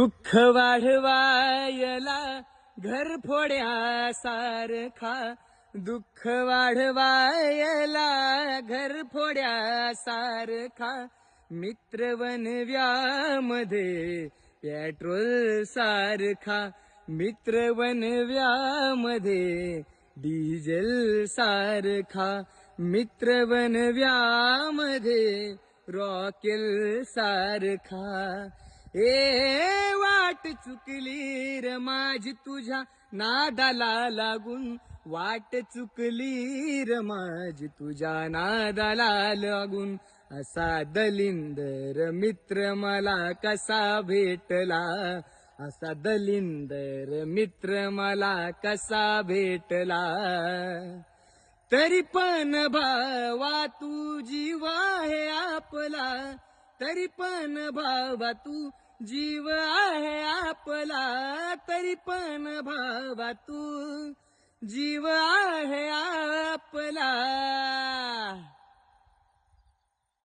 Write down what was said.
दुःख वाढवायला घर फोड्यासारखा, दुःख वाढवायला घर फोड्यासारखा, मित्र वनव्यामध्ये पेट्रोल सारखा, मित्र वनव्यामध्ये डिझेल सारखा, मित्र वनव्यामध्ये रॉकेल सारखा. ए वाट चुकली र माझी तुझ्या नादाला लागून, वाट चुकली र माझी तुझ्या नादाला लागून. असा दलिंदर मित्र मला कसा भेटला, असा दलिंदर मित्र मला कसा भेटला. तरी पण भावा तू जीव आहे आपला, तरी पण भावा तू जीव आहे आपला, तरी पण भावा तू जीव